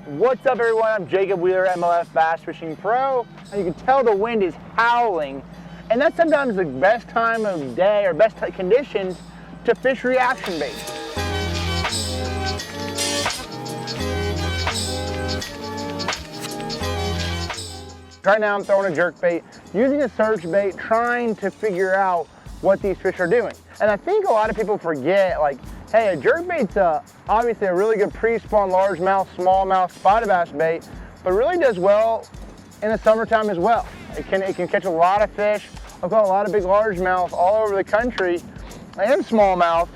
What's up everyone, I'm Jacob Wheeler, MLF Bass Fishing Pro, and you can tell the wind is howling, and that's sometimes the best time of day or best conditions to fish reaction bait. Right now I'm throwing a jerkbait, using a search bait, trying to figure out what these fish are doing. And I think a lot of people forget, like, hey, a jerkbait's obviously a really good pre-spawn largemouth, smallmouth, spotted bass bait, but really does well in the summertime as well. It can catch a lot of fish. I've got a lot of big largemouth all over the country and smallmouth,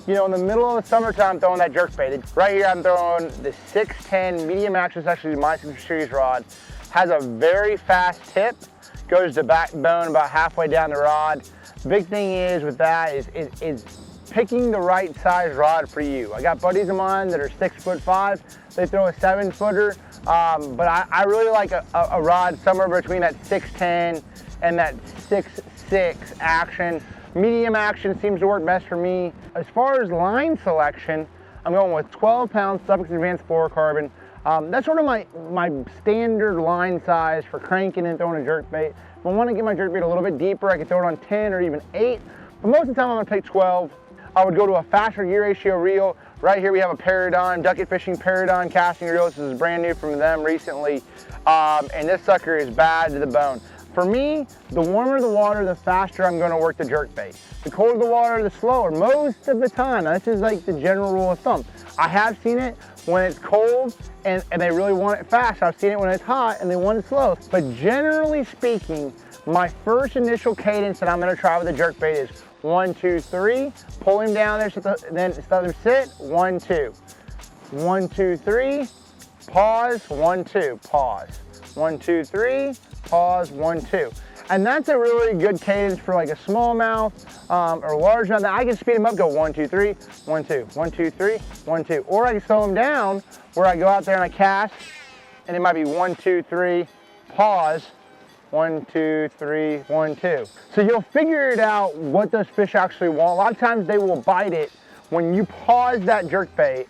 you know, in the middle of the summertime throwing that jerkbait. Right here I'm throwing the 610 medium action, actually my series rod. Has a very fast tip, goes to backbone about halfway down the rod. The big thing is with that is picking the right size rod for you. I got buddies of mine that are 6'5", they throw a 7-footer, but I really like a rod somewhere between that 6'10" and that 6'6" action. Medium action seems to work best for me. As far as line selection, I'm going with 12-pound SUFIX Advanced Fluorocarbon. That's sort of my standard line size for cranking and throwing a jerkbait. If I want to get my jerkbait a little bit deeper, I can throw it on 10 or even 8, but most of the time I'm going to take 12. I would go to a faster gear ratio reel. Right here we have a Paradigm, Duckett Fishing Paradigm casting reel. This is brand new from them recently, and this sucker is bad to the bone. For me, the warmer the water, the faster I'm going to work the jerkbait. The colder the water, the slower, most of the time. Now, this is like the general rule of thumb. I have seen it when it's cold and they really want it fast. I've seen it when it's hot and they want it slow. But generally speaking, my first initial cadence that I'm going to try with the jerkbait is 1, 2, 3. Pull him down there, then let him sit. 1, 2. 1, 2, 3. Pause. 1, 2. Pause. 1, 2, 3. Pause. 1, 2. And that's a really good cadence for like a smallmouth or largemouth. I can speed them up, go 1, 2, 3, 1, 2, 1, 2, 3, 1, 2. Or I can slow them down where I go out there and I cast, and it might be 1, 2, 3, pause, 1, 2, 3, 1, 2. So you'll figure it out what those fish actually want. A lot of times they will bite it when you pause that jerkbait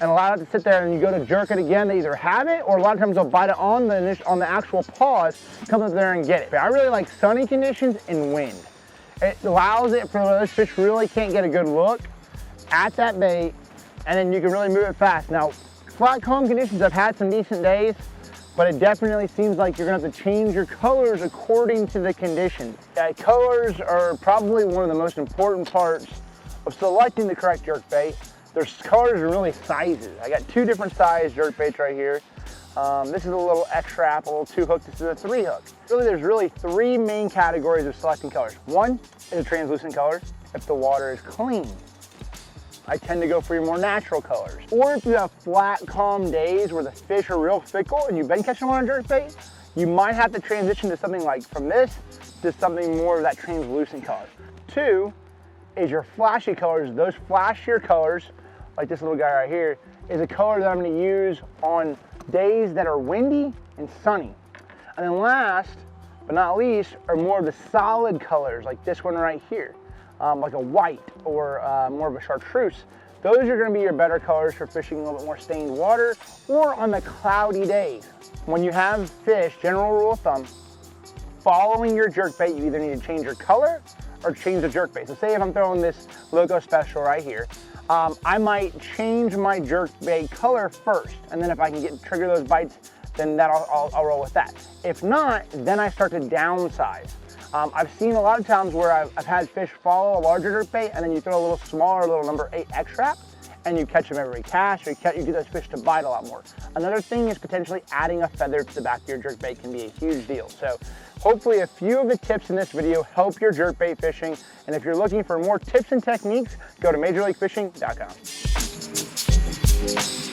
and allow it to sit there and you go to jerk it again. They either have it, or a lot of times they'll bite it on the actual pause, come up there and get it. But I really like sunny conditions and wind. It allows it for those fish really can't get a good look at that bait, and then you can really move it fast. Now, flat calm conditions, I've had some decent days, but it definitely seems like you're gonna have to change your colors according to the conditions. Colors are probably one of the most important parts of selecting the correct jerkbait. There's colors and really sizes. I got 2 different size jerkbaits right here. This is a little X-Wrap, a little 2-hook, this is a 3-hook. Really, there's really 3 main categories of selecting colors. One is a translucent color, if the water is clean. I tend to go for your more natural colors. Or if you have flat, calm days where the fish are real fickle and you've been catching them on a jerkbait, you might have to transition to something like from this to something more of that translucent color. 2 is your flashy colors. Those flashier colors, like this little guy right here, is a color that I'm going to use on days that are windy and sunny. And then last but not least are more of the solid colors, like this one right here, like a white or more of a chartreuse. Those are going to be your better colors for fishing a little bit more stained water or on the cloudy days. When you have fish, general rule of thumb, following your jerkbait, you either need to change your color or change the jerkbait. So say if I'm throwing this Loco Special right here, I might change my jerkbait color first, and then if I can trigger those bites, then I'll roll with that. If not, then I start to downsize. I've seen a lot of times where I've had fish follow a larger jerkbait, and then you throw a little smaller, little number 8 X-Wrap, and you catch them every cast, or you get those fish to bite a lot more. Another thing is potentially adding a feather to the back of your jerkbait can be a huge deal. So hopefully a few of the tips in this video help your jerkbait fishing. And if you're looking for more tips and techniques, go to MajorLeagueFishing.com.